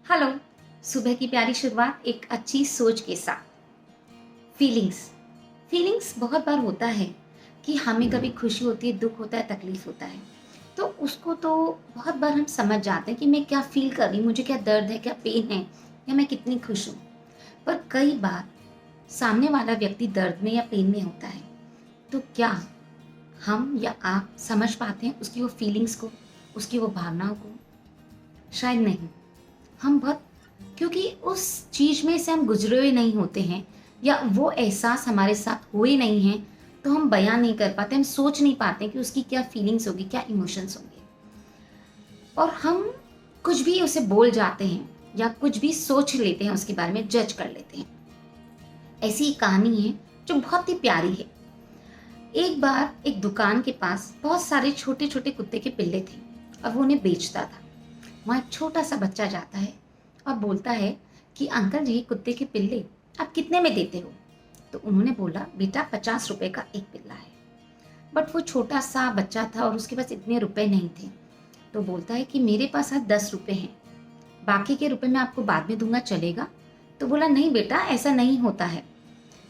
Hello. सुबह की प्यारी शुरुआत एक अच्छी सोच के साथ। फीलिंग्स फीलिंग्स बहुत बार होता है कि हमें कभी खुशी होती है, दुख होता है, तकलीफ होता है। तो उसको तो बहुत बार हम समझ जाते हैं कि मैं क्या फील कर रही हूँ, मुझे क्या दर्द है, क्या पेन है, या मैं कितनी खुश हूँ। पर कई बार सामने वाला व्यक्ति दर्द में या पेन में होता है, तो क्या हम या आप समझ पाते हैं उसकी वो फीलिंग्स को, उसकी वो भावनाओं को? शायद नहीं। हम बहुत, क्योंकि उस चीज़ में से हम गुजरे हुए नहीं होते हैं, या वो एहसास हमारे साथ हुए नहीं हैं, तो हम बयां नहीं कर पाते, हम सोच नहीं पाते कि उसकी क्या फीलिंग्स होगी, क्या इमोशंस होंगे। और हम कुछ भी उसे बोल जाते हैं या कुछ भी सोच लेते हैं, उसके बारे में जज कर लेते हैं। ऐसी एक कहानी है जो बहुत ही प्यारी है। एक बार एक दुकान के पास बहुत सारे छोटे छोटे कुत्ते के पिल्ले थे और वो उन्हें बेचता था। वहाँ एक छोटा सा बच्चा जाता है और बोलता है कि अंकल जी, कुत्ते के पिल्ले आप कितने में देते हो? तो उन्होंने बोला, बेटा 50 रुपए का एक पिल्ला है। बट वो छोटा सा बच्चा था और उसके पास इतने रुपए नहीं थे। तो बोलता है कि मेरे पास आज 10 रुपए हैं, बाकी के रुपए मैं आपको बाद में दूंगा, चलेगा? तो बोला, नहीं बेटा, ऐसा नहीं होता है।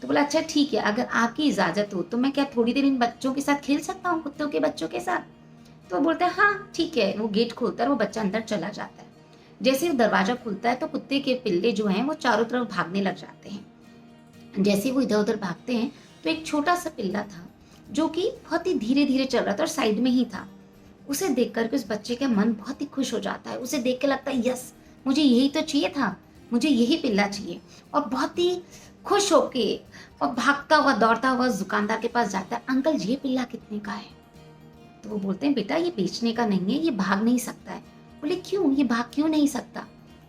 तो बोला, अच्छा ठीक है, अगर आपकी इजाज़त हो तो मैं क्या थोड़ी देर इन बच्चों के साथ खेल सकता हूँ, कुत्तों के बच्चों के साथ? तो वो बोलता है, हाँ ठीक है। वो गेट खोलता है और वो बच्चा अंदर चला जाता है। जैसे ही दरवाजा खुलता है तो कुत्ते के पिल्ले जो हैं वो चारों तरफ भागने लग जाते हैं। जैसे वो इधर उधर भागते हैं तो एक छोटा सा पिल्ला था जो कि बहुत ही धीरे धीरे चल रहा था और साइड में ही था। उसे देख करके उस बच्चे का मन बहुत ही खुश हो जाता है। उसे देख के लगता है, यस, मुझे यही तो चाहिए था, मुझे यही पिल्ला चाहिए। और बहुत ही खुश होके और भागता हुआ दौड़ता हुआ उस दुकानदार के पास जाता है, अंकल ये पिल्ला कितने का है? तो वो बोलते हैं, बेटा ये बेचने का नहीं है, ये भाग नहीं सकता है। बोले, क्यों, ये भाग क्यों नहीं सकता?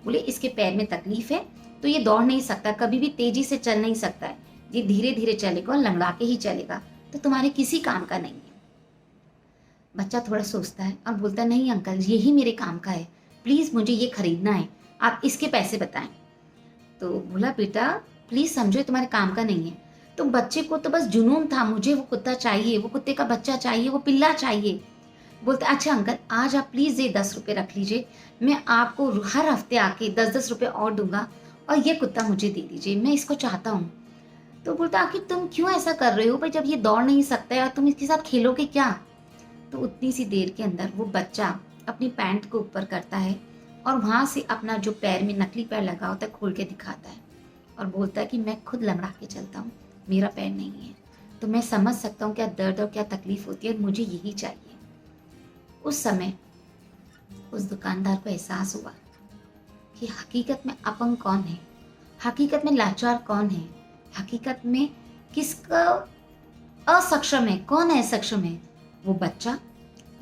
बोले, इसके पैर में तकलीफ है तो ये दौड़ नहीं सकता, कभी भी तेजी से चल नहीं सकता है, ये धीरे धीरे चलेगा और लंगड़ा के ही चलेगा, तो तुम्हारे किसी काम का नहीं है। बच्चा थोड़ा सोचता है और बोलता है, नहीं अंकल, यही मेरे काम का है, प्लीज मुझे ये खरीदना है, आप इसके पैसे बताएं। तो बोला, बेटा प्लीज समझो, ये तुम्हारे काम का नहीं है। तो बच्चे को तो बस जुनून था, मुझे वो कुत्ता चाहिए, वो कुत्ते का बच्चा चाहिए, वो पिल्ला चाहिए। बोलते, अच्छा अंकल, आज आप प्लीज़ ये 10 रुपये रख लीजिए, मैं आपको हर हफ्ते आके 10-10 रुपये और दूंगा, और ये कुत्ता मुझे दे दीजिए, मैं इसको चाहता हूँ। तो बोलता, आखिर तुम क्यों ऐसा कर रहे हो भाई, जब ये दौड़ नहीं सकता है और तुम इसके साथ खेलोगे क्या? तो उतनी सी देर के अंदर वो बच्चा अपनी पैंट को ऊपर करता है और वहाँ से अपना जो पैर में नकली पैर लगा होता है खोल के दिखाता है और बोलता है कि मैं खुद लंगड़ा के चलता हूँ, मेरा पैर नहीं है, तो मैं समझ सकता हूँ क्या दर्द और क्या तकलीफ होती है, मुझे यही चाहिए। उस समय उस दुकानदार को एहसास हुआ कि हकीकत में अपंग कौन है, हकीकत में लाचार कौन है, हकीकत में किसका असक्षम है, कौन है सक्षम है, वो बच्चा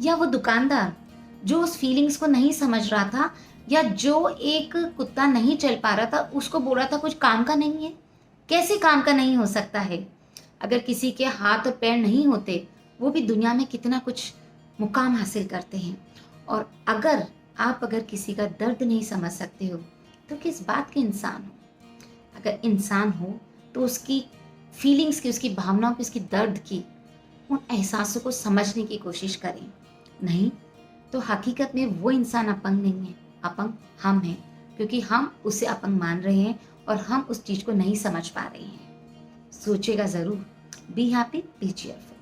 या वो दुकानदार जो उस फीलिंग्स को नहीं समझ रहा था, या जो एक कुत्ता नहीं चल पा रहा था उसको बोल रहा था कुछ काम का नहीं है। कैसे काम का नहीं हो सकता है? अगर किसी के हाथ और पैर नहीं होते, वो भी दुनिया में कितना कुछ मुकाम हासिल करते हैं। और अगर किसी का दर्द नहीं समझ सकते हो, तो किस बात के इंसान हो? अगर इंसान हो तो उसकी फीलिंग्स की, उसकी भावनाओं की, उसकी दर्द की, उन एहसासों को समझने की कोशिश करें। नहीं तो हकीकत में वो इंसान अपंग नहीं है, अपंग हम हैं, क्योंकि हम उसे अपंग मान रहे हैं और हम उस चीज़ को नहीं समझ पा रहे हैं। सोचेगा ज़रूर। Be happy, be cheerful.